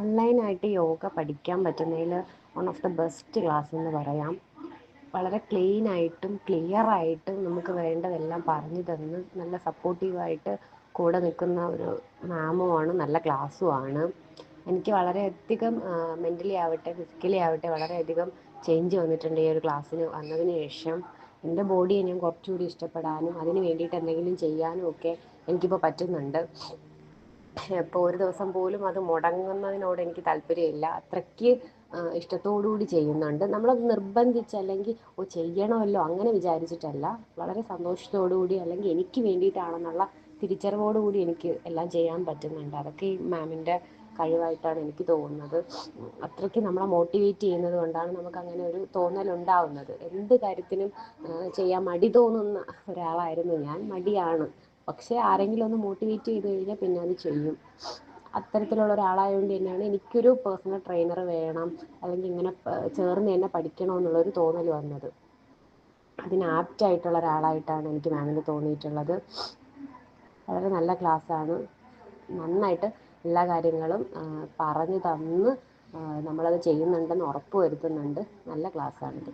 ഓൺലൈനായിട്ട് യോഗ പഠിക്കാൻ പറ്റുന്നതിൽ one of the best class എന്ന് പറയാം. വളരെ ക്ലീനായിട്ടും ക്ലിയറായിട്ടും നമുക്ക് വേണ്ടതെല്ലാം പറഞ്ഞു തന്ന് നല്ല സപ്പോർട്ടീവായിട്ട് കൂടെ നിൽക്കുന്ന ഒരു മാമുമാണ്, നല്ല ക്ലാസ്സുമാണ്. എനിക്ക് വളരെയധികം മെൻ്റലി ആവട്ടെ ഫിസിക്കലി ആവട്ടെ വളരെയധികം ചേഞ്ച് വന്നിട്ടുണ്ട് ഈ ഒരു ക്ലാസ്സിന് വന്നതിന് ശേഷം. എൻ്റെ ബോഡിയെ ഞാൻ കുറച്ചുകൂടി ഇഷ്ടപ്പെടാനും അതിന് വേണ്ടിയിട്ട് എന്തെങ്കിലും ചെയ്യാനും ഒക്കെ എനിക്കിപ്പോൾ പറ്റുന്നുണ്ട്. ഇപ്പോൾ ഒരു ദിവസം പോലും അത് മുടങ്ങുന്നതിനോട് എനിക്ക് താല്പര്യമില്ല. അത്രയ്ക്ക് ഇഷ്ടത്തോടുകൂടി ചെയ്യുന്നുണ്ട്. നമ്മളത് നിർബന്ധിച്ച് അല്ലെങ്കിൽ ചെയ്യണമല്ലോ അങ്ങനെ വിചാരിച്ചിട്ടല്ല, വളരെ സന്തോഷത്തോടുകൂടി അല്ലെങ്കിൽ എനിക്ക് വേണ്ടിയിട്ടാണെന്നുള്ള തിരിച്ചറിവോടുകൂടി എനിക്ക് എല്ലാം ചെയ്യാൻ പറ്റുന്നുണ്ട്. അതൊക്കെ ഈ മാമിൻ്റെ കഴിവായിട്ടാണ് എനിക്ക് തോന്നുന്നത്. അത്രയ്ക്ക് നമ്മളെ മോട്ടിവേറ്റ് ചെയ്യുന്നത് കൊണ്ടാണ് നമുക്കങ്ങനെ ഒരു തോന്നലുണ്ടാവുന്നത്. എന്ത് കാര്യത്തിനും ചെയ്യാൻ മടി തോന്നുന്ന ഒരാളായിരുന്നു ഞാൻ. മടിയാണ്, പക്ഷേ ആരെങ്കിലും ഒന്ന് മോട്ടിവേറ്റ് ചെയ്ത് കഴിഞ്ഞാൽ പിന്നെ അത് ചെയ്യും. അത്തരത്തിലുള്ള ഒരാളായതുകൊണ്ട് തന്നെയാണ് എനിക്കൊരു പേഴ്സണൽ ട്രെയിനർ വേണം അല്ലെങ്കിൽ ഇങ്ങനെ ചേർന്ന് തന്നെ പഠിക്കണമെന്നുള്ളൊരു തോന്നൽ വന്നത്. അതിന് ആപ്റ്റായിട്ടുള്ള ഒരാളായിട്ടാണ് എനിക്ക് മാമിന് തോന്നിയിട്ടുള്ളത്. വളരെ നല്ല ക്ലാസ്സാണ്. നന്നായിട്ട് എല്ലാ കാര്യങ്ങളും പറഞ്ഞു തന്ന് നമ്മളത് ചെയ്യുന്നുണ്ടെന്ന് ഉറപ്പ് വരുത്തുന്നുണ്ട്. നല്ല ക്ലാസ്സാണിത്.